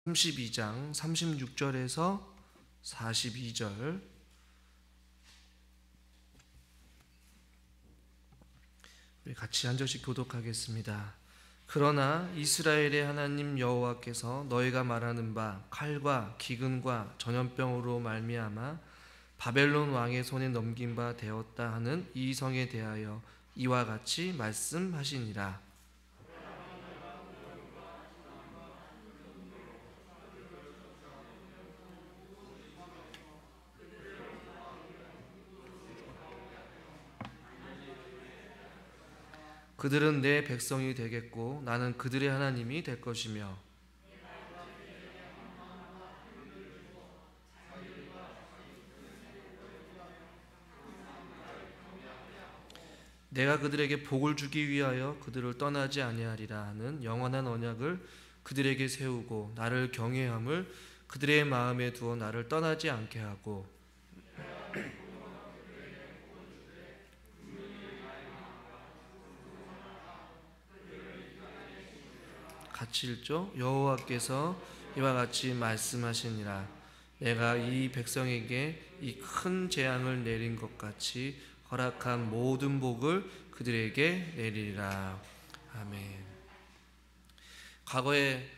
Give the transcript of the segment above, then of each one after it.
32장 36절에서 42절 우리 같이 한 절씩 교독하겠습니다. 그러나 이스라엘의 하나님 여호와께서 너희가 말하는 바 칼과 기근과 전염병으로 말미암아 바벨론 왕의 손에 넘긴 바 되었다 하는 이 성에 대하여 이와 같이 말씀하시니라. 그들은 내 백성이 되겠고 나는 그들의 하나님이 될 것이며 내가 그들에게 복을 주기 위하여 그들을 떠나지 아니하리라 하는 영원한 언약을 그들에게 세우고 나를 경외함을 그들의 마음에 두어 나를 떠나지 않게 하고 같이 읽죠. 여호와께서 이와 같이 말씀하시니라. 내가 이 백성에게 이 큰 재앙을 내린 것 같이 허락한 모든 복을 그들에게 내리리라. 아멘. 과거에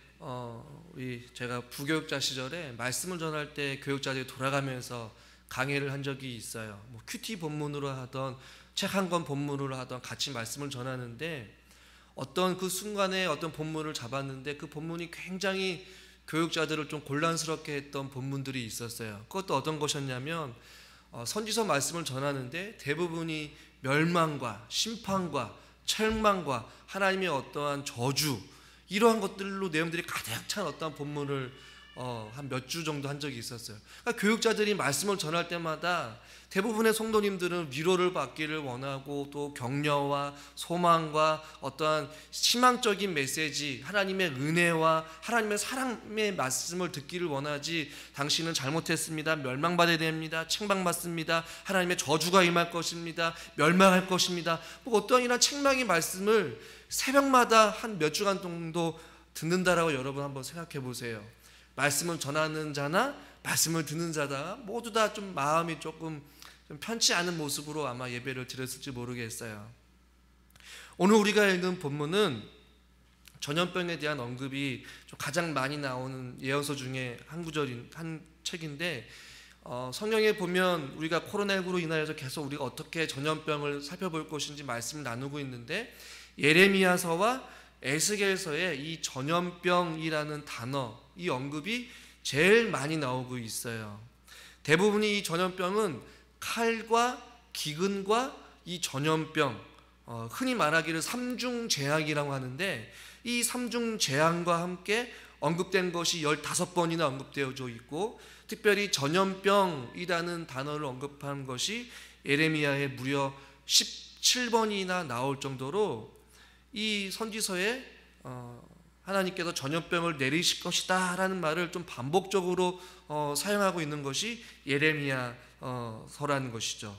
제가 부교육자 시절에 말씀을 전할 때 교육자들이 돌아가면서 강의를 한 적이 있어요. 큐티 본문으로 하던 책 한 권 본문으로 하던 같이 말씀을 전하는데 어떤 그 순간에 어떤 본문을 잡았는데 그 본문이 굉장히 교육자들을 좀 곤란스럽게 했던 본문들이 있었어요. 그것도 어떤 것이었냐면 선지서 말씀을 전하는데 대부분이 멸망과 심판과 책망과 하나님의 어떠한 저주 이러한 것들로 내용들이 가득 찬 어떤 본문을 한 몇 주 정도 한 적이 있었어요. 그러니까 교육자들이 말씀을 전할 때마다 대부분의 성도님들은 위로를 받기를 원하고 또 격려와 소망과 어떠한 희망적인 메시지, 하나님의 은혜와 하나님의 사랑의 말씀을 듣기를 원하지 당신은 잘못했습니다, 멸망받아야 됩니다, 책망받습니다, 하나님의 저주가 임할 것입니다, 멸망할 것입니다, 어떠한 이런 책망의 말씀을 새벽마다 한 몇 주간 정도 듣는다라고 여러분 한번 생각해 보세요. 말씀을 전하는 자나 말씀을 듣는 자다 모두 다 좀 마음이 조금 좀 편치 않은 모습으로 아마 예배를 드렸을지 모르겠어요. 오늘 우리가 읽은 본문은 전염병에 대한 언급이 좀 가장 많이 나오는 예언서 중에 한 책인데 성경에 보면 우리가 코로나19로 인하여서 계속 우리가 어떻게 전염병을 살펴볼 것인지 말씀을 나누고 있는데 예레미야서와 에스겔서에 이 전염병이라는 단어, 이 언급이 제일 많이 나오고 있어요. 대부분이 이 전염병은 칼과 기근과 이 전염병, 흔히 말하기를 삼중재앙이라고 하는데 이 삼중재앙과 함께 언급된 것이 15번이나 언급되어져 있고 특별히 전염병이라는 단어를 언급한 것이 예레미야에 무려 17번이나 나올 정도로 이 선지서에 하나님께서 전염병을 내리실 것이다 라는 말을 좀 반복적으로 사용하고 있는 것이 예레미야 서라는 것이죠.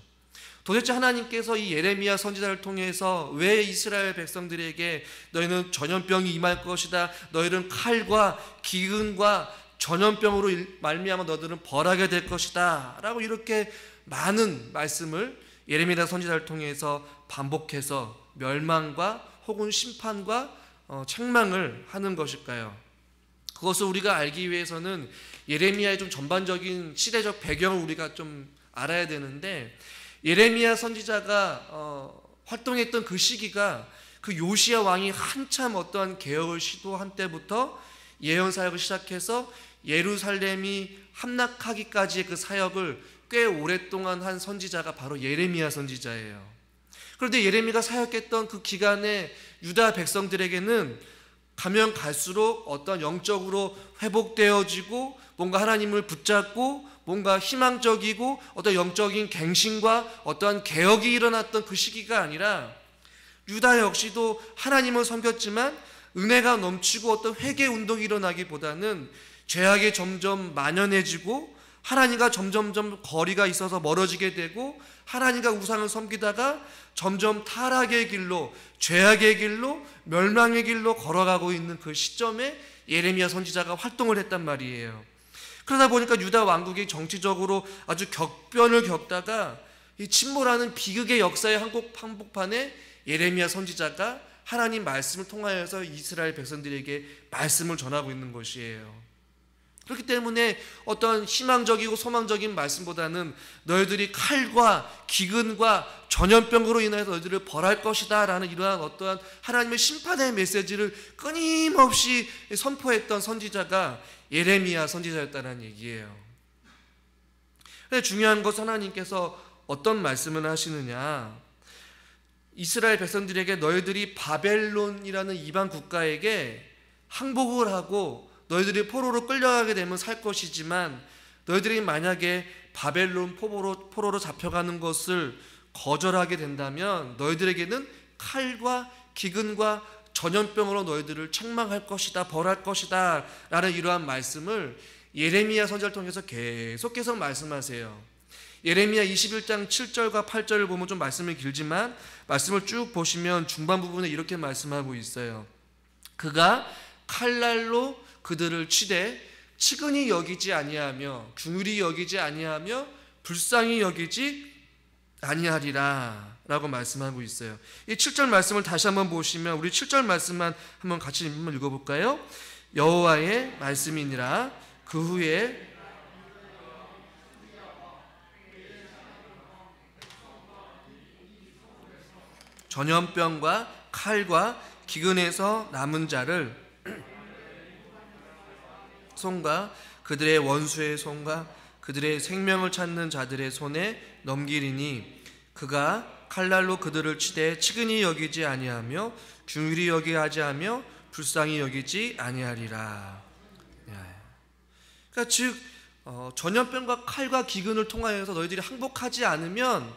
도대체 하나님께서 이 예레미야 선지자를 통해서 왜 이스라엘 백성들에게 너희는 전염병이 임할 것이다, 너희는 칼과 기근과 전염병으로 말미암아 너희들은 벌하게 될 것이다 라고 이렇게 많은 말씀을 예레미야 선지자를 통해서 반복해서 멸망과 혹은 심판과 책망을 하는 것일까요? 그것을 우리가 알기 위해서는 예레미야의 좀 전반적인 시대적 배경을 우리가 좀 알아야 되는데 예레미야 선지자가 활동했던 그 시기가 그 요시야 왕이 한참 어떠한 개혁을 시도한 때부터 예언 사역을 시작해서 예루살렘이 함락하기까지의 그 사역을 꽤 오랫동안 한 선지자가 바로 예레미야 선지자예요. 그런데 예레미야가 사역했던 그 기간에 유다 백성들에게는 가면 갈수록 어떤 영적으로 회복되어지고 뭔가 하나님을 붙잡고 뭔가 희망적이고 어떤 영적인 갱신과 어떠한 개혁이 일어났던 그 시기가 아니라 유다 역시도 하나님을 섬겼지만 은혜가 넘치고 어떤 회개 운동이 일어나기보다는 죄악이 점점 만연해지고 하나님과 점점점 거리가 있어서 멀어지게 되고 하나님과 우상을 섬기다가 점점 타락의 길로, 죄악의 길로, 멸망의 길로 걸어가고 있는 그 시점에 예레미야 선지자가 활동을 했단 말이에요. 그러다 보니까 유다 왕국이 정치적으로 아주 격변을 겪다가 이 침몰하는 비극의 역사의 한복판에 예레미야 선지자가 하나님 말씀을 통하여서 이스라엘 백성들에게 말씀을 전하고 있는 것이에요. 그렇기 때문에 어떤 희망적이고 소망적인 말씀보다는 너희들이 칼과 기근과 전염병으로 인해서 너희들을 벌할 것이다 라는 이러한 어떠한 하나님의 심판의 메시지를 끊임없이 선포했던 선지자가 예레미야 선지자였다는 얘기예요. 근데 중요한 것은 하나님께서 어떤 말씀을 하시느냐, 이스라엘 백성들에게 너희들이 바벨론이라는 이방 국가에게 항복을 하고 너희들이 포로로 끌려가게 되면 살 것이지만 너희들이 만약에 바벨론 포로로 잡혀가는 것을 거절하게 된다면 너희들에게는 칼과 기근과 전염병으로 너희들을 책망할 것이다, 벌할 것이다 라는 이러한 말씀을 예레미야 선지자를 통해서 계속해서 말씀하세요. 예레미야 21장 7절과 8절을 보면 좀 말씀이 길지만 말씀을 쭉 보시면 중반 부분에 이렇게 말씀하고 있어요. 그가 칼날로 그들을 치되 치근히 여기지 아니하며 긍휼히 여기지 아니하며 불쌍히 여기지 아니하리라 라고 말씀하고 있어요. 이 7절 말씀을 다시 한번 보시면 우리 7절 말씀만 한번 같이 한번 읽어볼까요? 여호와의 말씀이니라. 그 후에 전염병과 칼과 기근에서 남은 자를 손과 그들의 원수의 손과 그들의 생명을 찾는 자들의 손에 넘기리니 그가 칼날로 그들을 치되 치근히 여기지 아니하며 긍휼히 여기지 아니하며 불쌍히 여기지 아니하리라. 그러니까 즉 전염병과 칼과 기근을 통하여서 너희들이 항복하지 않으면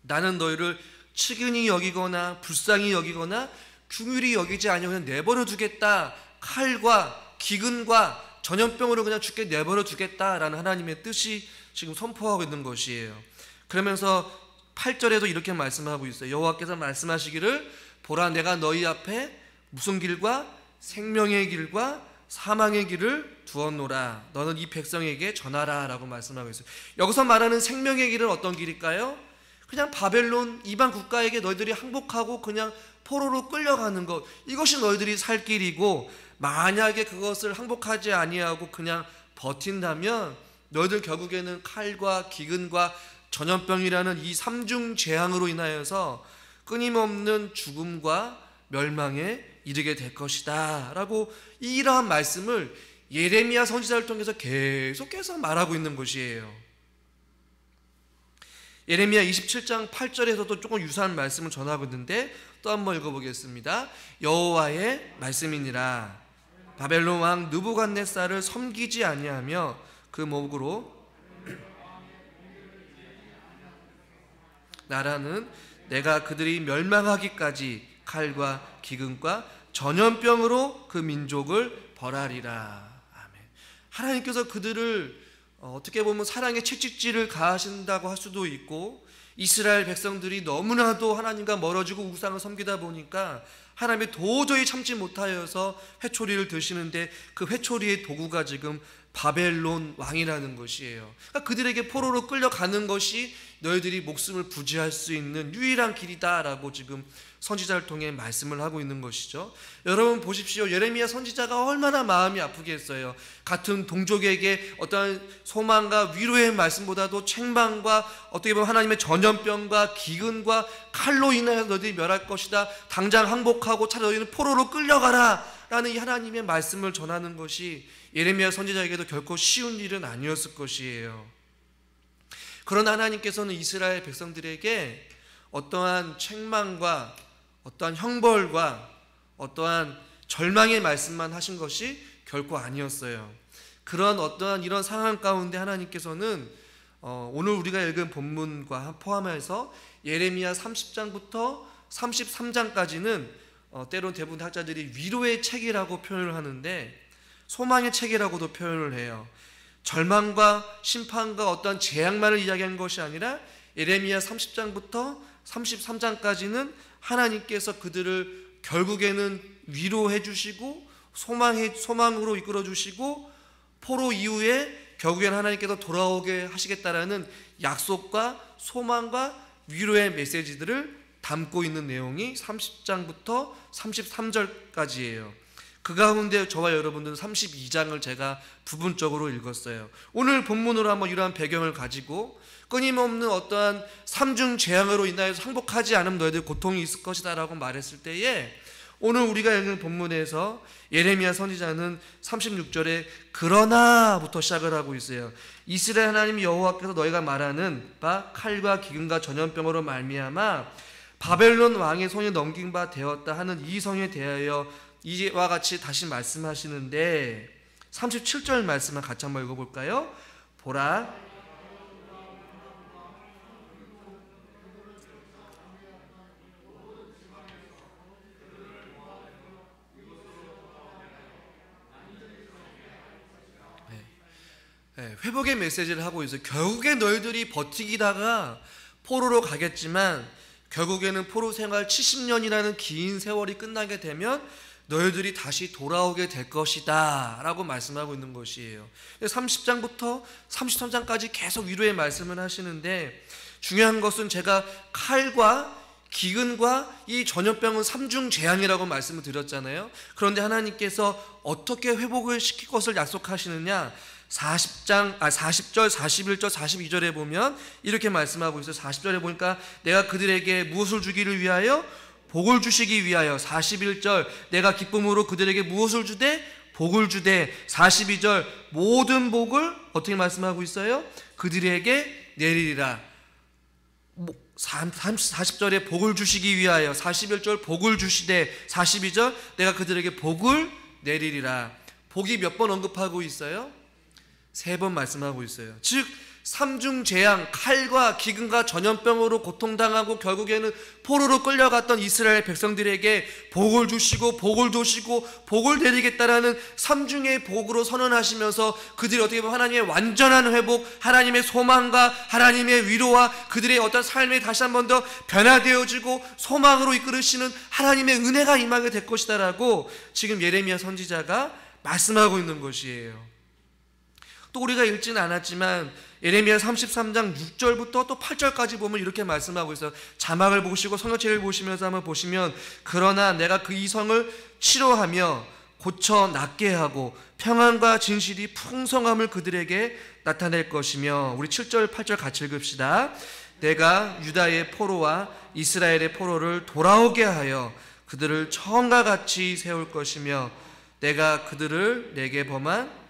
나는 너희를 치근히 여기거나 불쌍히 여기거나 긍휼히 여기지 아니하고 그냥 내버려 두겠다. 칼과 기근과 전염병으로 그냥 죽게 내버려 두겠다라는 하나님의 뜻이 지금 선포하고 있는 것이에요. 그러면서 8절에도 이렇게 말씀하고 있어요. 여호와께서 말씀하시기를 보라 내가 너희 앞에 무슨 길과 생명의 길과 사망의 길을 두었노라. 너는 이 백성에게 전하라 라고 말씀하고 있어요. 여기서 말하는 생명의 길은 어떤 길일까요? 그냥 바벨론 이방 국가에게 너희들이 항복하고 그냥 포로로 끌려가는 것, 이것이 너희들이 살 길이고 만약에 그것을 항복하지 아니하고 그냥 버틴다면 너희들 결국에는 칼과 기근과 전염병이라는 이 삼중 재앙으로 인하여서 끊임없는 죽음과 멸망에 이르게 될 것이다 라고 이러한 말씀을 예레미야 선지자를 통해서 계속해서 말하고 있는 것이에요. 예레미야 27장 8절에서도 조금 유사한 말씀을 전하고 있는데 또 한번 읽어보겠습니다. 여호와의 말씀이니라. 바벨론 왕 느부갓네살을 섬기지 아니하며 그 목으로 나라는 내가 그들이 멸망하기까지 칼과 기근과 전염병으로 그 민족을 벌하리라. 아멘. 하나님께서 그들을 어떻게 보면 사랑의 채찍질을 가하신다고 할 수도 있고, 이스라엘 백성들이 너무나도 하나님과 멀어지고 우상을 섬기다 보니까 하나님이 도저히 참지 못하여서 회초리를 드시는데 그 회초리의 도구가 지금 바벨론 왕이라는 것이에요. 그러니까 그들에게 포로로 끌려가는 것이 너희들이 목숨을 부지할 수 있는 유일한 길이다라고 지금 선지자를 통해 말씀을 하고 있는 것이죠. 여러분 보십시오. 예레미야 선지자가 얼마나 마음이 아프겠어요. 같은 동족에게 어떠한 소망과 위로의 말씀보다도 책망과 어떻게 보면 하나님의 전염병과 기근과 칼로 인하여 너희들이 멸할 것이다. 당장 항복하고 차라리 너희는 포로로 끌려가라 라는 이 하나님의 말씀을 전하는 것이 예레미야 선지자에게도 결코 쉬운 일은 아니었을 것이에요. 그러나 하나님께서는 이스라엘 백성들에게 어떠한 책망과 어떠한 형벌과 어떠한 절망의 말씀만 하신 것이 결코 아니었어요. 그런 어떠한 이런 상황 가운데 하나님께서는 오늘 우리가 읽은 본문과 포함해서 예레미야 30장부터 33장까지는 때론 대부분 학자들이 위로의 책이라고 표현을 하는데 소망의 책이라고도 표현을 해요. 절망과 심판과 어떠한 재앙만을 이야기한 것이 아니라 예레미야 30장부터 33장까지는 하나님께서 그들을 결국에는 위로해 주시고 소망으로 이끌어 주시고 포로 이후에 결국엔 하나님께서 돌아오게 하시겠다라는 약속과 소망과 위로의 메시지들을 담고 있는 내용이 30장부터 33절까지예요. 그 가운데 저와 여러분들은 32장을 제가 부분적으로 읽었어요. 오늘 본문으로 한번 이러한 배경을 가지고 끊임없는 어떠한 삼중 재앙으로 인하여서 항복하지 않으면 너희들 고통이 있을 것이다 라고 말했을 때에 오늘 우리가 읽는 본문에서 예레미야 선지자는 36절에 그러나부터 시작을 하고 있어요. 이스라엘 하나님 여호와께서 너희가 말하는 바 칼과 기근과 전염병으로 말미암아 바벨론 왕의 손에 넘긴 바 되었다 하는 이 성에 대하여 이와 같이 다시 말씀하시는데 37절 말씀을 같이 한번 읽어볼까요? 보라 회복의 메시지를 하고 있어요. 결국에 너희들이 버티기다가 포로로 가겠지만 결국에는 포로 생활 70년이라는 긴 세월이 끝나게 되면 너희들이 다시 돌아오게 될 것이다 라고 말씀하고 있는 것이에요. 30장부터 33장까지 계속 위로의 말씀을 하시는데 중요한 것은 제가 칼과 기근과 이 전염병은 삼중 재앙이라고 말씀을 드렸잖아요. 그런데 하나님께서 어떻게 회복을 시킬 것을 약속하시느냐, 40절, 41절, 42절에 보면 이렇게 말씀하고 있어요. 40절에 보니까 내가 그들에게 무엇을 주기를 위하여? 복을 주시기 위하여. 41절 내가 기쁨으로 그들에게 무엇을 주되? 복을 주되. 42절 모든 복을 어떻게 말씀하고 있어요? 그들에게 내리리라. 40절에 복을 주시기 위하여. 41절 복을 주시되. 42절 내가 그들에게 복을 내리리라. 복이 몇 번 언급하고 있어요? 3번 말씀하고 있어요. 즉 삼중 재앙, 칼과 기근과 전염병으로 고통당하고 결국에는 포로로 끌려갔던 이스라엘 백성들에게 복을 주시고 복을 주시고 복을 내리겠다라는 삼중의 복으로 선언하시면서 그들이 어떻게 보면 하나님의 완전한 회복, 하나님의 소망과 하나님의 위로와 그들의 어떤 삶이 다시 한 번 더 변화되어지고 소망으로 이끌으시는 하나님의 은혜가 임하게 될 것이다라고 지금 예레미야 선지자가 말씀하고 있는 것이에요. 또 우리가 읽지는 않았지만 예레미야 33장 6절부터 또 8절까지 보면 이렇게 말씀하고 있어요. 자막을 보시고 성경책을 보시면서 한번 보시면 그러나 내가 그 이성을 치료하며 고쳐 낫게 하고 평안과 진실이 풍성함을 그들에게 나타낼 것이며, 우리 7절 8절 같이 읽읍시다. 내가 유다의 포로와 이스라엘의 포로를 돌아오게 하여 그들을 처음과 같이 세울 것이며 내가 그들을 내게 범한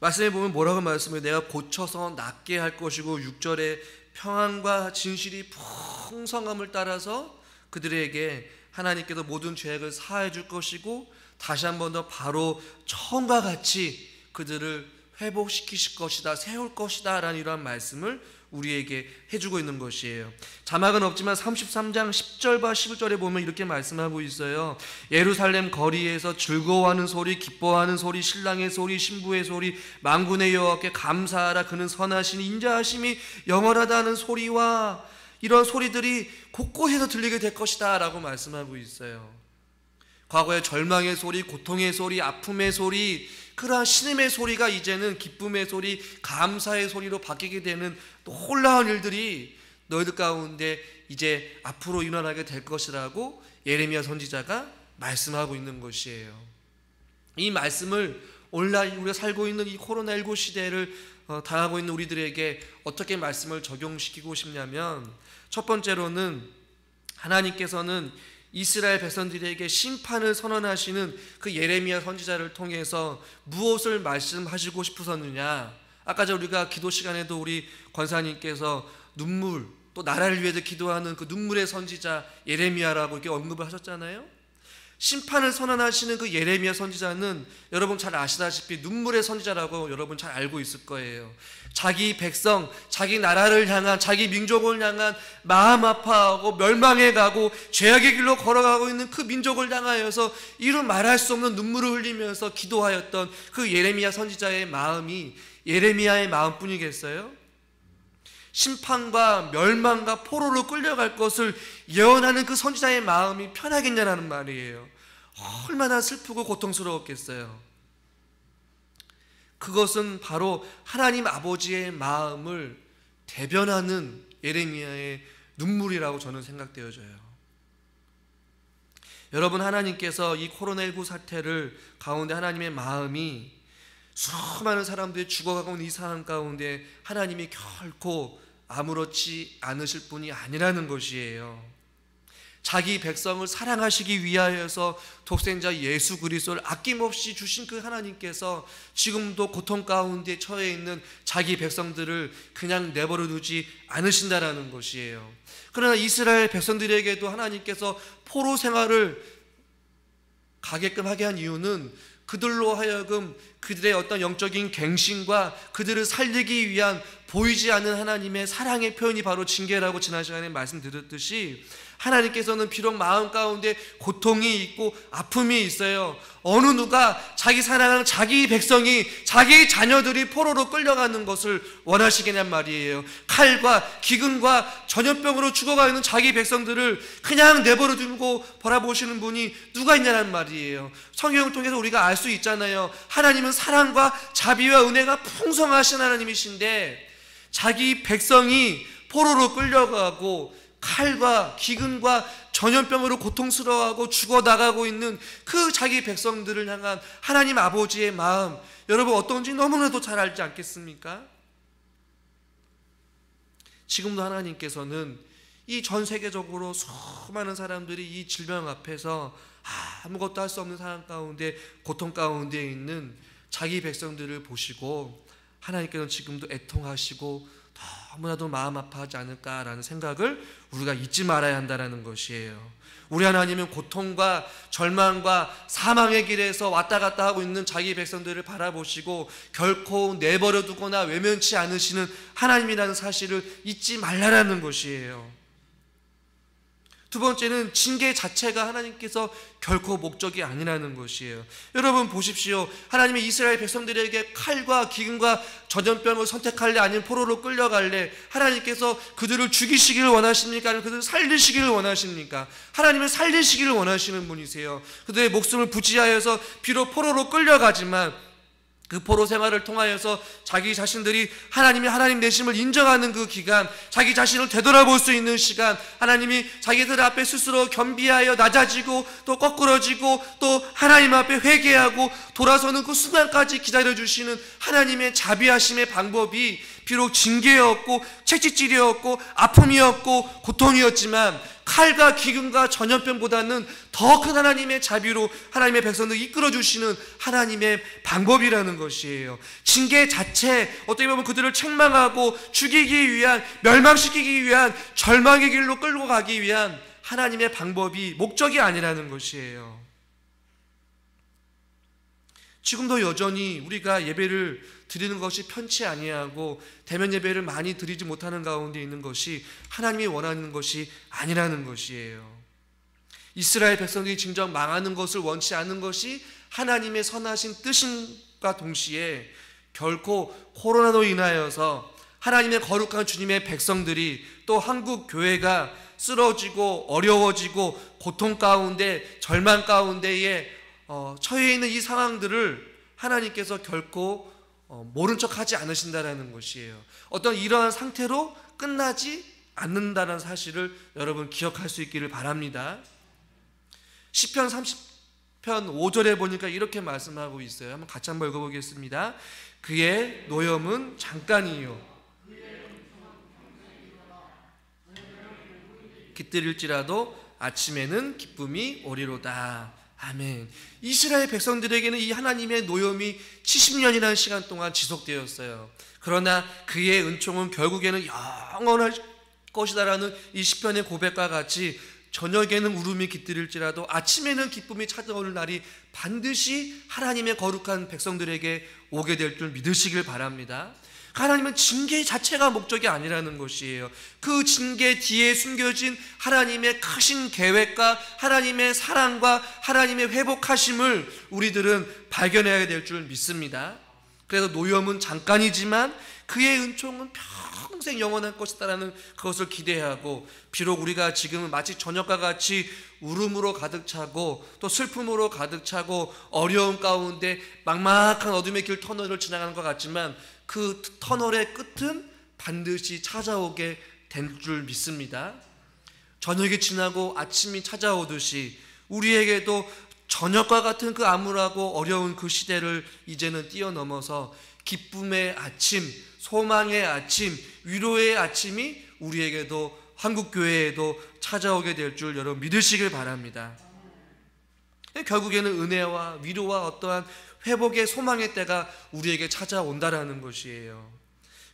말씀에 보면 뭐라고 말씀해요? 내가 고쳐서 낫게 할 것이고 6절에 평안과 진실이 풍성함을 따라서 그들에게 하나님께서 모든 죄악을 사해 줄 것이고 다시 한 번 더 바로 처음과 같이 그들을 회복시키실 것이다, 세울 것이다 라는 이러한 말씀을 우리에게 해주고 있는 것이에요. 자막은 없지만 33장 10절과 11절에 보면 이렇게 말씀하고 있어요. 예루살렘 거리에서 즐거워하는 소리, 기뻐하는 소리, 신랑의 소리, 신부의 소리, 만군의 여호와께 감사하라. 그는 선하신 인자하심이 영원하다는 소리와 이런 소리들이 곳곳에서 들리게 될 것이다 라고 말씀하고 있어요. 과거의 절망의 소리, 고통의 소리, 아픔의 소리, 그러한 신음의 소리가 이제는 기쁨의 소리, 감사의 소리로 바뀌게 되는 놀라운 일들이 너희들 가운데 이제 앞으로 일어나게 될 것이라고 예레미야 선지자가 말씀하고 있는 것이에요. 이 말씀을 오늘날 우리가 살고 있는 이 코로나19 시대를 당하고 있는 우리들에게 어떻게 말씀을 적용시키고 싶냐면, 첫 번째로는 하나님께서는 이스라엘 백성들에게 심판을 선언하시는 그 예레미야 선지자를 통해서 무엇을 말씀하시고 싶으셨느냐. 아까 우리가 기도 시간에도 우리 권사님께서 눈물, 또 나라를 위해서 기도하는 그 눈물의 선지자 예레미야라고 이렇게 언급을 하셨잖아요. 심판을 선언하시는 그 예레미야 선지자는 여러분 잘 아시다시피 눈물의 선지자라고 여러분 잘 알고 있을 거예요. 자기 백성, 자기 나라를 향한, 자기 민족을 향한 마음 아파하고 멸망해가고 죄악의 길로 걸어가고 있는 그 민족을 향하여서 이루 말할 수 없는 눈물을 흘리면서 기도하였던 그 예레미야 선지자의 마음이 예레미야의 마음뿐이겠어요? 심판과 멸망과 포로로 끌려갈 것을 예언하는 그 선지자의 마음이 편하겠냐는 말이에요. 얼마나 슬프고 고통스러웠겠어요. 그것은 바로 하나님 아버지의 마음을 대변하는 예레미야의 눈물이라고 저는 생각되어져요. 여러분, 하나님께서 이 코로나19 사태를 가운데 하나님의 마음이 수많은 사람들이 죽어가고 있는 이 상황 가운데 하나님이 결코 아무렇지 않으실 분이 아니라는 것이에요. 자기 백성을 사랑하시기 위하여서 독생자 예수 그리스도를 아낌없이 주신 그 하나님께서 지금도 고통 가운데 처해 있는 자기 백성들을 그냥 내버려 두지 않으신다라는 것이에요. 그러나 이스라엘 백성들에게도 하나님께서 포로 생활을 가게끔 하게 한 이유는 그들로 하여금 그들의 어떤 영적인 갱신과 그들을 살리기 위한 보이지 않는 하나님의 사랑의 표현이 바로 징계라고 지난 시간에 말씀드렸듯이, 하나님께서는 비록 마음 가운데 고통이 있고 아픔이 있어요. 어느 누가 자기 사랑하는 자기 백성이, 자기 자녀들이 포로로 끌려가는 것을 원하시겠냔 말이에요. 칼과 기근과 전염병으로 죽어가 있는 자기 백성들을 그냥 내버려 두고 바라보시는 분이 누가 있냐는 말이에요. 성경을 통해서 우리가 알 수 있잖아요. 하나님은 사랑과 자비와 은혜가 풍성하신 하나님이신데, 자기 백성이 포로로 끌려가고 칼과 기근과 전염병으로 고통스러워하고 죽어나가고 있는 그 자기 백성들을 향한 하나님 아버지의 마음, 여러분 어떤지 너무나도 잘 알지 않겠습니까? 지금도 하나님께서는 이 전 세계적으로 수많은 사람들이 이 질병 앞에서 아무것도 할 수 없는 상황 가운데, 고통 가운데 있는 자기 백성들을 보시고 하나님께서는 지금도 애통하시고 너무나도 마음 아파하지 않을까라는 생각을 우리가 잊지 말아야 한다는 것이에요. 우리 하나님은 고통과 절망과 사망의 길에서 왔다 갔다 하고 있는 자기 백성들을 바라보시고 결코 내버려 두거나 외면치 않으시는 하나님이라는 사실을 잊지 말라는 것이에요. 두 번째는 징계 자체가 하나님께서 결코 목적이 아니라는 것이에요. 여러분 보십시오. 하나님이 이스라엘 백성들에게 칼과 기근과 전염병을 선택할래, 아니면 포로로 끌려갈래? 하나님께서 그들을 죽이시기를 원하십니까? 아니면 그들을 살리시기를 원하십니까? 하나님은 살리시기를 원하시는 분이세요. 그들의 목숨을 부지하여서 비록 포로로 끌려가지만 그 포로 생활을 통하여서 자기 자신들이 하나님이 하나님 되심을 인정하는 그 기간, 자기 자신을 되돌아볼 수 있는 시간, 하나님이 자기들 앞에 스스로 겸비하여 낮아지고 또 거꾸러지고 또 하나님 앞에 회개하고 돌아서는 그 순간까지 기다려주시는 하나님의 자비하심의 방법이 비록 징계였고 채찍질이었고 아픔이었고 고통이었지만 칼과 기근과 전염병보다는 더 큰 하나님의 자비로 하나님의 백성들을 이끌어주시는 하나님의 방법이라는 것이에요. 징계 자체, 어떻게 보면 그들을 책망하고 죽이기 위한, 멸망시키기 위한 절망의 길로 끌고 가기 위한 하나님의 방법이 목적이 아니라는 것이에요. 지금도 여전히 우리가 예배를 드리는 것이 편치 아니하고 대면 예배를 많이 드리지 못하는 가운데 있는 것이 하나님이 원하는 것이 아니라는 것이에요. 이스라엘 백성들이 진정 망하는 것을 원치 않는 것이 하나님의 선하신 뜻인과 동시에 결코 코로나로 인하여서 하나님의 거룩한 주님의 백성들이, 또 한국 교회가 쓰러지고 어려워지고 고통 가운데 절망 가운데에 처해 있는 이 상황들을 하나님께서 결코 모른 척하지 않으신다라는 것이에요. 어떤 이러한 상태로 끝나지 않는다는 사실을 여러분 기억할 수 있기를 바랍니다. 시편 30편 5절에 보니까 이렇게 말씀하고 있어요. 한번 같이 한번 읽어보겠습니다. 그의 노염은 잠깐이요 깃들일지라도 아침에는 기쁨이 오리로다. 아멘. 이스라엘 백성들에게는 이 하나님의 노염이 70년이라는 시간 동안 지속되었어요. 그러나 그의 은총은 결국에는 영원할 것이다라는 이 시편의 고백과 같이 저녁에는 울음이 깃들일지라도 아침에는 기쁨이 찾아오는 날이 반드시 하나님의 거룩한 백성들에게 오게 될 줄 믿으시길 바랍니다. 하나님은 징계 자체가 목적이 아니라는 것이에요. 그 징계 뒤에 숨겨진 하나님의 크신 계획과 하나님의 사랑과 하나님의 회복하심을 우리들은 발견해야 될 줄 믿습니다. 그래서 노염은 잠깐이지만 그의 은총은 평생 영원할 것이다라는 그것을 기대하고, 비록 우리가 지금은 마치 저녁과 같이 울음으로 가득 차고 또 슬픔으로 가득 차고 어려움 가운데 막막한 어둠의 길 터널을 지나가는 것 같지만, 그 터널의 끝은 반드시 찾아오게 된 줄 믿습니다. 저녁이 지나고 아침이 찾아오듯이 우리에게도 저녁과 같은 그 암울하고 어려운 그 시대를 이제는 뛰어넘어서 기쁨의 아침, 소망의 아침, 위로의 아침이 우리에게도, 한국교회에도 찾아오게 될 줄 여러분 믿으시길 바랍니다. 결국에는 은혜와 위로와 어떠한 회복의 소망의 때가 우리에게 찾아온다라는 것이에요.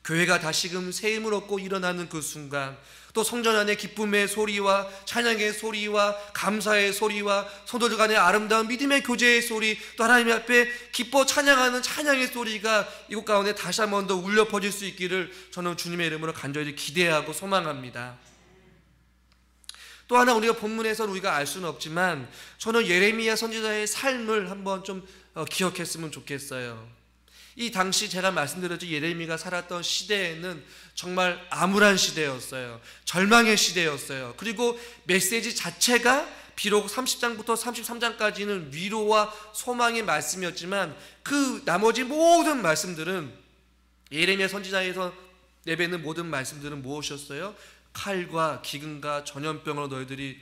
교회가 다시금 새 힘을 얻고 일어나는 그 순간, 또 성전 안의 기쁨의 소리와 찬양의 소리와 감사의 소리와 성도들 간의 아름다운 믿음의 교제의 소리, 또 하나님 앞에 기뻐 찬양하는 찬양의 소리가 이곳 가운데 다시 한 번 더 울려 퍼질 수 있기를 저는 주님의 이름으로 간절히 기대하고 소망합니다. 또 하나 우리가 본문에서 우리가 알 수는 없지만 저는 예레미야 선지자의 삶을 한번 좀 기억했으면 좋겠어요. 이 당시 제가 말씀드렸죠, 예레미야가 살았던 시대에는 정말 암울한 시대였어요. 절망의 시대였어요. 그리고 메시지 자체가 비록 30장부터 33장까지는 위로와 소망의 말씀이었지만 그 나머지 모든 말씀들은, 예레미야 선지자에서 내뱉는 모든 말씀들은 무엇이었어요? 칼과 기근과 전염병으로 너희들이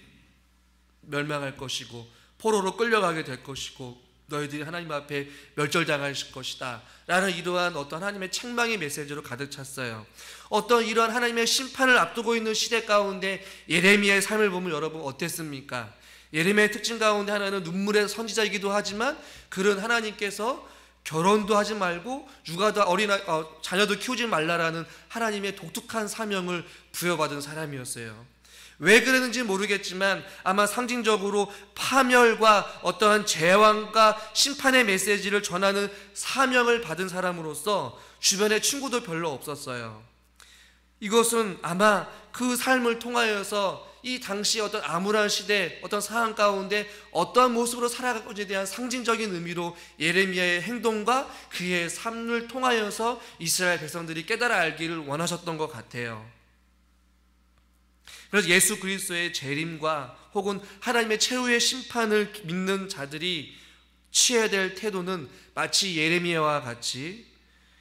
멸망할 것이고 포로로 끌려가게 될 것이고 너희들이 하나님 앞에 멸절당할 것이다 라는 이러한 어떤 하나님의 책망의 메시지로 가득 찼어요. 어떤 이러한 하나님의 심판을 앞두고 있는 시대 가운데 예레미야의 삶을 보면 여러분 어땠습니까? 예레미야의 특징 가운데 하나는 눈물의 선지자이기도 하지만 그는 하나님께서 결혼도 하지 말고 육아도 자녀도 키우지 말라라는 하나님의 독특한 사명을 부여받은 사람이었어요. 왜 그랬는지 모르겠지만 아마 상징적으로 파멸과 어떠한 재앙과 심판의 메시지를 전하는 사명을 받은 사람으로서 주변에 친구도 별로 없었어요. 이것은 아마 그 삶을 통하여서 이 당시 어떤 암울한 시대, 어떤 상황 가운데 어떠한 모습으로 살아갈 것에 대한 상징적인 의미로 예레미야의 행동과 그의 삶을 통하여서 이스라엘 백성들이 깨달아 알기를 원하셨던 것 같아요. 그래서 예수 그리스도의 재림과 혹은 하나님의 최후의 심판을 믿는 자들이 취해야 될 태도는 마치 예레미야와 같이,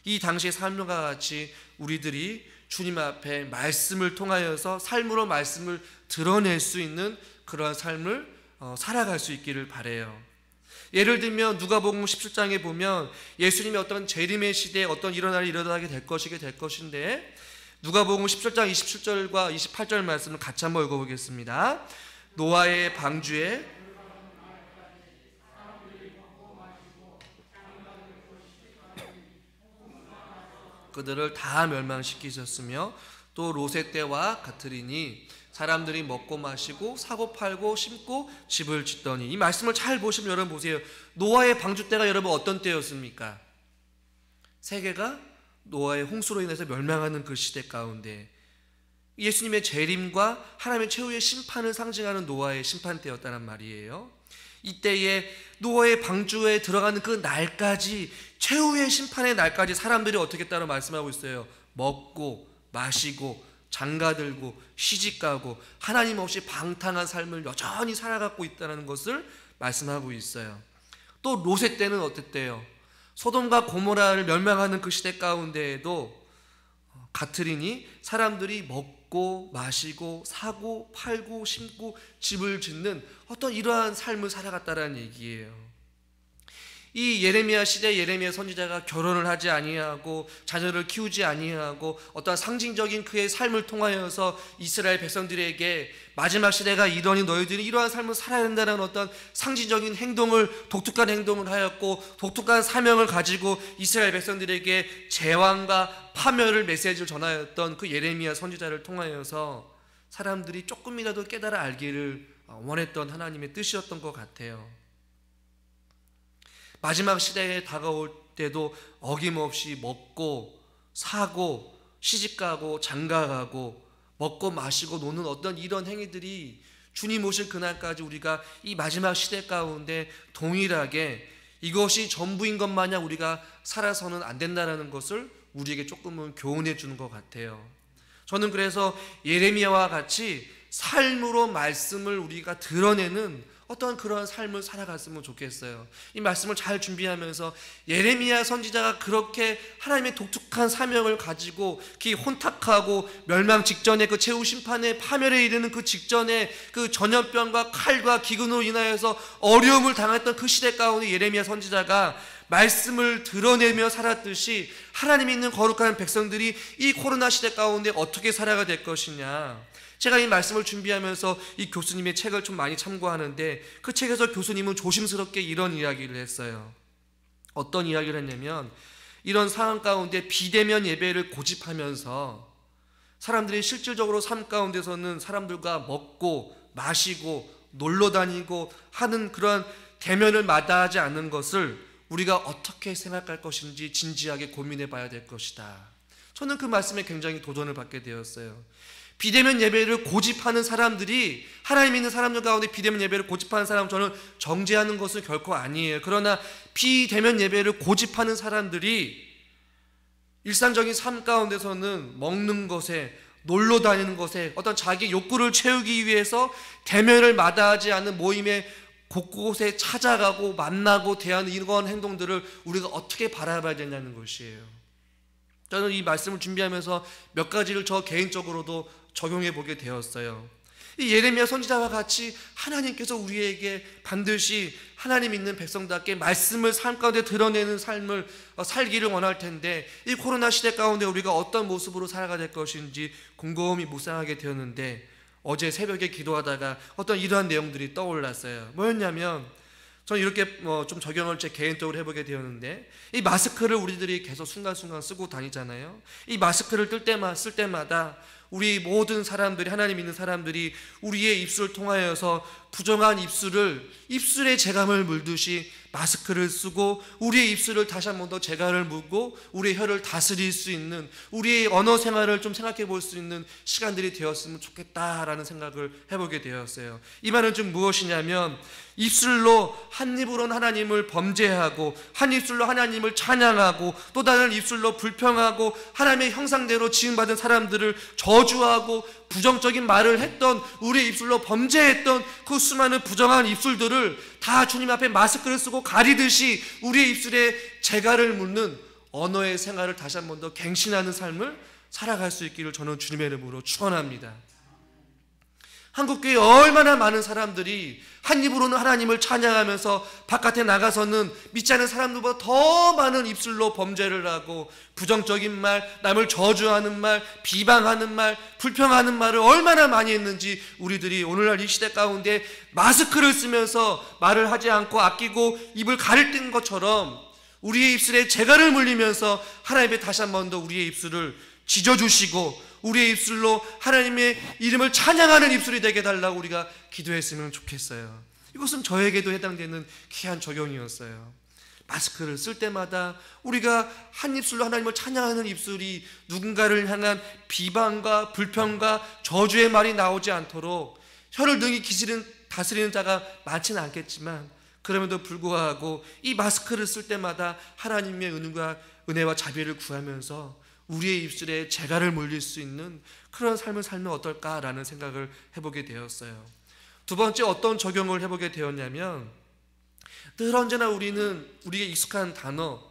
이 당시의 삶과 같이 우리들이 주님 앞에 말씀을 통하여서 삶으로 말씀을 드러낼 수 있는 그러한 삶을 살아갈 수 있기를 바라요. 예를 들면 누가복음 17장에 보면 예수님의 어떤 재림의 시대에 어떤 일어나게 될 것인데, 누가복음 17장 27절과 28절 말씀을 같이 한번 읽어보겠습니다. 노아의 방주에 그들을 다 멸망시키셨으며 또 롯의 때와 같으리니 사람들이 먹고 마시고 사고 팔고 심고 집을 짓더니. 이 말씀을 잘 보시면 여러분 보세요. 노아의 방주 때가 여러분 어떤 때였습니까? 세계가 노아의 홍수로 인해서 멸망하는 그 시대 가운데 예수님의 재림과 하나님의 최후의 심판을 상징하는 노아의 심판 때였다는 말이에요. 이때에 노아의 방주에 들어가는 그 날까지, 최후의 심판의 날까지 사람들이 어떻게 했다고 말씀하고 있어요. 먹고 마시고 장가들고 시집가고 하나님 없이 방탕한 삶을 여전히 살아가고 있다는 것을 말씀하고 있어요. 또 롯의 때는 어땠대요? 소돔과 고모라를 멸망하는 그 시대 가운데에도 같으리니 사람들이 먹고 마시고 사고 팔고 심고 집을 짓는 어떤 이러한 삶을 살아갔다라는 얘기예요. 이 예레미야 시대 예레미야 선지자가 결혼을 하지 아니하고 자녀를 키우지 아니하고 어떤 상징적인 그의 삶을 통하여서 이스라엘 백성들에게 마지막 시대가 이러니 너희들이 이러한 삶을 살아야 된다는 어떤 상징적인 행동을, 독특한 행동을 하였고 독특한 사명을 가지고 이스라엘 백성들에게 재앙과 파멸을 메시지를 전하였던 그 예레미야 선지자를 통하여서 사람들이 조금이라도 깨달아 알기를 원했던 하나님의 뜻이었던 것 같아요. 마지막 시대에 다가올 때도 어김없이 먹고 사고 시집가고 장가가고 먹고 마시고 노는 어떤 이런 행위들이 주님 오실 그날까지 우리가 이 마지막 시대 가운데 동일하게 이것이 전부인 것 마냥 우리가 살아서는 안 된다는 것을 우리에게 조금은 교훈해 주는 것 같아요. 저는 그래서 예레미야와 같이 삶으로 말씀을 우리가 드러내는 어떤 그런 삶을 살아갔으면 좋겠어요. 이 말씀을 잘 준비하면서 예레미야 선지자가 그렇게 하나님의 독특한 사명을 가지고 그 혼탁하고 멸망 직전에 그 최후 심판의 파멸에 이르는 그 직전에 그 전염병과 칼과 기근으로 인하여서 어려움을 당했던 그 시대 가운데 예레미야 선지자가 말씀을 드러내며 살았듯이 하나님이 있는 거룩한 백성들이 이 코로나 시대 가운데 어떻게 살아가 될 것이냐. 제가 이 말씀을 준비하면서 이 교수님의 책을 좀 많이 참고하는데 그 책에서 교수님은 조심스럽게 이런 이야기를 했어요. 어떤 이야기를 했냐면 이런 상황 가운데 비대면 예배를 고집하면서 사람들이 실질적으로 삶 가운데서는 사람들과 먹고 마시고 놀러 다니고 하는 그런 대면을 마다하지 않는 것을 우리가 어떻게 생각할 것인지 진지하게 고민해 봐야 될 것이다. 저는 그 말씀에 굉장히 도전을 받게 되었어요. 비대면 예배를 고집하는 사람들이 하나님 있는 사람들 가운데 비대면 예배를 고집하는 사람 저는 정죄하는 것은 결코 아니에요. 그러나 비대면 예배를 고집하는 사람들이 일상적인 삶 가운데서는 먹는 것에 놀러 다니는 것에 어떤 자기 욕구를 채우기 위해서 대면을 마다하지 않는 모임에 곳곳에 찾아가고 만나고 대하는 이런 행동들을 우리가 어떻게 바라봐야 되냐는 것이에요. 저는 이 말씀을 준비하면서 몇 가지를 저 개인적으로도 적용해 보게 되었어요. 이 예레미야 선지자와 같이 하나님께서 우리에게 반드시 하나님 있는 백성답게 말씀을 삶 가운데 드러내는 삶을 살기를 원할 텐데 이 코로나 시대 가운데 우리가 어떤 모습으로 살아가야 될 것인지 곰곰이 묵상하게 되었는데 어제 새벽에 기도하다가 어떤 이러한 내용들이 떠올랐어요. 뭐였냐면 저는 이렇게 좀 적용을 제 개인적으로 해보게 되었는데 이 마스크를 우리들이 계속 순간순간 쓰고 다니잖아요. 이 마스크를 쓸 때마다 우리 모든 사람들이 하나님 있는 사람들이 우리의 입술을 통하여서 부정한 입술에 재감을 물듯이 마스크를 쓰고 우리의 입술을 다시 한 번 더 재갈을 물고 우리의 혀를 다스릴 수 있는 우리의 언어 생활을 좀 생각해 볼 수 있는 시간들이 되었으면 좋겠다라는 생각을 해보게 되었어요. 이 말은 좀 무엇이냐면 입술로 한 입으로는 하나님을 범죄하고 한 입술로 하나님을 찬양하고 또 다른 입술로 불평하고 하나님의 형상대로 지음받은 사람들을 저주하고 부정적인 말을 했던 우리의 입술로 범죄했던 그 수많은 부정한 입술들을 다 주님 앞에 마스크를 쓰고 가리듯이 우리의 입술에 재갈을 묻는 언어의 생활을 다시 한 번 더 갱신하는 삶을 살아갈 수 있기를 저는 주님의 이름으로 축원합니다. 한국교회에 얼마나 많은 사람들이 한 입으로는 하나님을 찬양하면서 바깥에 나가서는 믿지 않는 사람들보다 더 많은 입술로 범죄를 하고 부정적인 말, 남을 저주하는 말, 비방하는 말, 불평하는 말을 얼마나 많이 했는지 우리들이 오늘날 이 시대 가운데 마스크를 쓰면서 말을 하지 않고 아끼고 입을 가릴 것처럼 우리의 입술에 재갈을 물리면서 하나님의 다시 한 번 더 우리의 입술을 지져주시고 우리의 입술로 하나님의 이름을 찬양하는 입술이 되게 달라고 우리가 기도했으면 좋겠어요. 이것은 저에게도 해당되는 귀한 적용이었어요. 마스크를 쓸 때마다 우리가 한 입술로 하나님을 찬양하는 입술이 누군가를 향한 비방과 불평과 저주의 말이 나오지 않도록 혀를 능히 다스리는 자가 많지는 않겠지만 그럼에도 불구하고 이 마스크를 쓸 때마다 하나님의 은혜와 자비를 구하면서 우리의 입술에 재갈을 물릴 수 있는 그런 삶을 살면 어떨까라는 생각을 해보게 되었어요. 두 번째 어떤 적용을 해보게 되었냐면 늘 언제나 우리에게 익숙한 단어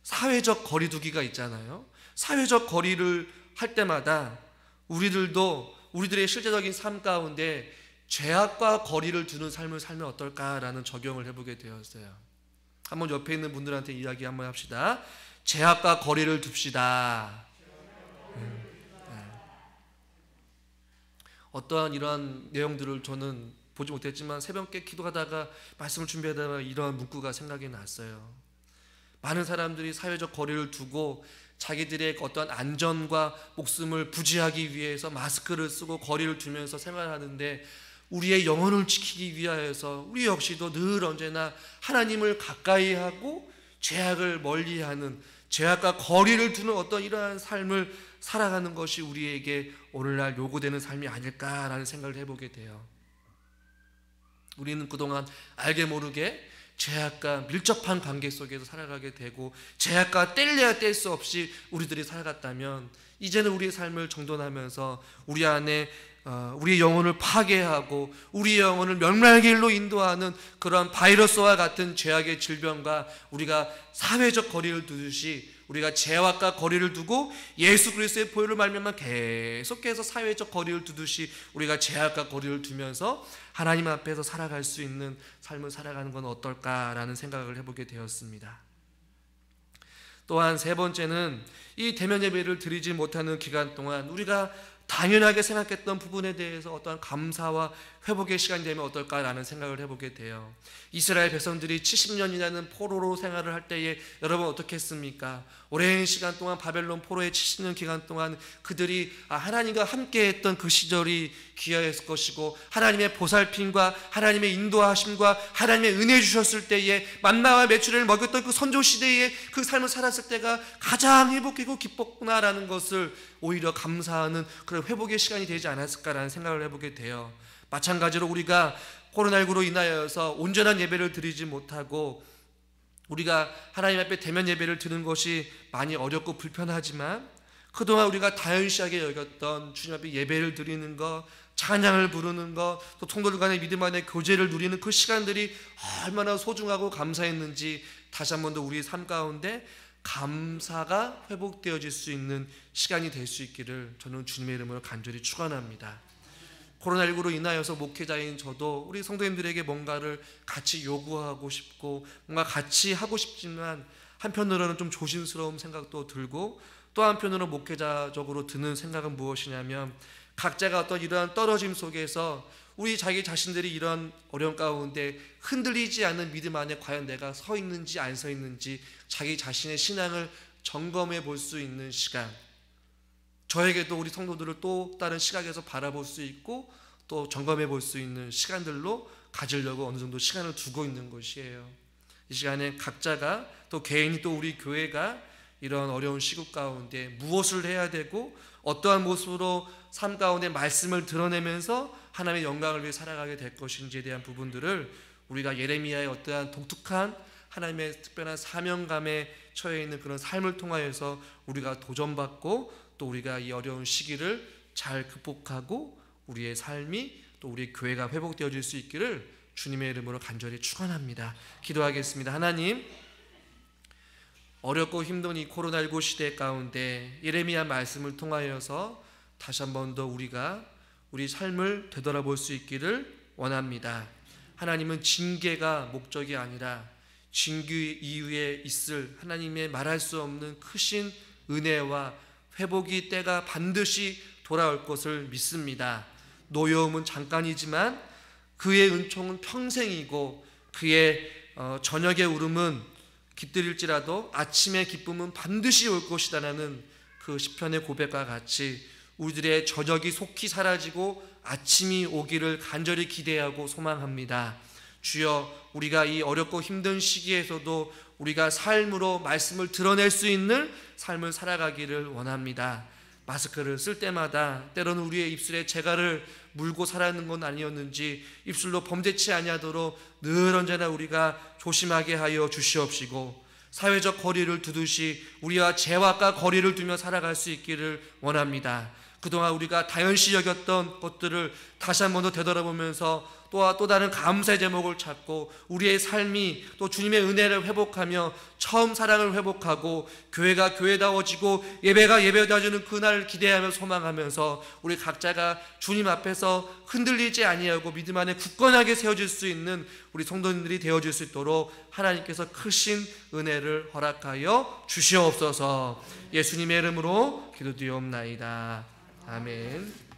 사회적 거리두기가 있잖아요. 사회적 거리를 할 때마다 우리들도 우리들의 실제적인 삶 가운데 죄악과 거리를 두는 삶을 살면 어떨까라는 적용을 해보게 되었어요. 한번 옆에 있는 분들한테 이야기 한번 합시다. 죄악과 거리를 둡시다. 어떠한 이러한 내용들을 저는 보지 못했지만 새벽에 기도하다가 말씀을 준비하다가 이러한 문구가 생각이 났어요. 많은 사람들이 사회적 거리를 두고 자기들의 어떤 안전과 목숨을 부지하기 위해서 마스크를 쓰고 거리를 두면서 생활하는데 우리의 영혼을 지키기 위하여서 우리 역시도 늘 언제나 하나님을 가까이 하고 죄악을 멀리하는 죄악과 거리를 두는 어떤 이러한 삶을 살아가는 것이 우리에게 오늘날 요구되는 삶이 아닐까라는 생각을 해보게 돼요. 우리는 그동안 알게 모르게 죄악과 밀접한 관계 속에서 살아가게 되고 죄악과 뗄래야 뗄 수 없이 우리들이 살아갔다면 이제는 우리의 삶을 정돈하면서 우리 안에 우리의 영혼을 파괴하고 우리의 영혼을 멸망의 길로 인도하는 그런 바이러스와 같은 죄악의 질병과 우리가 사회적 거리를 두듯이 우리가 죄악과 거리를 두고 예수 그리스도의 보혈을 말미암아 계속해서 사회적 거리를 두듯이 우리가 죄악과 거리를 두면서 하나님 앞에서 살아갈 수 있는 삶을 살아가는 건 어떨까라는 생각을 해보게 되었습니다. 또한 세 번째는 이 대면 예배를 드리지 못하는 기간 동안 우리가 당연하게 생각했던 부분에 대해서 어떠한 감사와 회복의 시간이 되면 어떨까라는 생각을 해보게 돼요. 이스라엘 백성들이 70년이라는 포로로 생활을 할 때에 여러분 어떻게 했습니까? 오랜 시간 동안 바벨론 포로의 70년 기간 동안 그들이 하나님과 함께했던 그 시절이 귀하였을 것이고 하나님의 보살핌과 하나님의 인도하심과 하나님의 은혜 주셨을 때에 만나와 메추리를 먹였던 그 선조 시대에 그 삶을 살았을 때가 가장 행복하고 기뻤구나라는 것을 오히려 감사하는 그런 회복의 시간이 되지 않았을까라는 생각을 해보게 돼요. 마찬가지로 우리가 코로나19로 인하여서 온전한 예배를 드리지 못하고 우리가 하나님 앞에 대면 예배를 드리는 것이 많이 어렵고 불편하지만 그동안 우리가 당연시하게 여겼던 주님 앞에 예배를 드리는 것, 찬양을 부르는 것, 또 통도들 간의 믿음 안에 교제를 누리는 그 시간들이 얼마나 소중하고 감사했는지 다시 한 번 더 우리의 삶 가운데 감사가 회복되어질 수 있는 시간이 될 수 있기를 저는 주님의 이름으로 간절히 축원합니다. 코로나19로 인하여서 목회자인 저도 우리 성도님들에게 뭔가를 같이 요구하고 싶고 뭔가 같이 하고 싶지만 한편으로는 좀 조심스러운 생각도 들고 또 한편으로 목회자적으로 드는 생각은 무엇이냐면 각자가 어떤 이러한 떨어짐 속에서 우리 자기 자신들이 이런 어려운 가운데 흔들리지 않는 믿음 안에 과연 내가 서 있는지 안 서 있는지 자기 자신의 신앙을 점검해 볼 수 있는 시간, 저에게도 우리 성도들을 또 다른 시각에서 바라볼 수 있고 또 점검해 볼 수 있는 시간들로 가지려고 어느 정도 시간을 두고 있는 것이에요. 이 시간에 각자가 또 개인이 또 우리 교회가 이런 어려운 시국 가운데 무엇을 해야 되고 어떠한 모습으로 삶 가운데 말씀을 드러내면서 하나님의 영광을 위해 살아가게 될 것인지에 대한 부분들을 우리가 예레미야의 어떠한 독특한 하나님의 특별한 사명감에 처해 있는 그런 삶을 통하여서 우리가 도전받고 또 우리가 이 어려운 시기를 잘 극복하고 우리의 삶이 또 우리 교회가 회복되어질 수 있기를 주님의 이름으로 간절히 축원합니다. 기도하겠습니다. 하나님, 어렵고 힘든 이 코로나19 시대 가운데 예레미야 말씀을 통하여서 다시 한 번 더 우리가 우리 삶을 되돌아볼 수 있기를 원합니다. 하나님은 징계가 목적이 아니라 징계 이후에 있을 하나님의 말할 수 없는 크신 은혜와 회복이 때가 반드시 돌아올 것을 믿습니다. 노여움은 잠깐이지만 그의 은총은 평생이고 그의 저녁의 울음은 깃들일지라도 아침의 기쁨은 반드시 올 것이다라는 그 시편의 고백과 같이 우리들의 저녁이 속히 사라지고 아침이 오기를 간절히 기대하고 소망합니다. 주여, 우리가 이 어렵고 힘든 시기에서도 우리가 삶으로 말씀을 드러낼 수 있는 삶을 살아가기를 원합니다. 마스크를 쓸 때마다 때로는 우리의 입술에 재갈을 물고 살아가는 건 아니었는지 입술로 범죄치 아니하도록 늘 언제나 우리가 조심하게 하여 주시옵시고 사회적 거리를 두듯이 우리와 죄악과 거리를 두며 살아갈 수 있기를 원합니다. 그동안 우리가 당연시 여겼던 것들을 다시 한 번 더 되돌아보면서 또 다른 감사의 제목을 찾고 우리의 삶이 또 주님의 은혜를 회복하며 처음 사랑을 회복하고 교회가 교회다워지고 예배가 예배다워지는 그날을 기대하며 소망하면서 우리 각자가 주님 앞에서 흔들리지 아니하고 믿음 안에 굳건하게 세워질 수 있는 우리 성도님들이 되어질 수 있도록 하나님께서 크신 은혜를 허락하여 주시옵소서. 예수님의 이름으로 기도드리옵나이다. 아멘.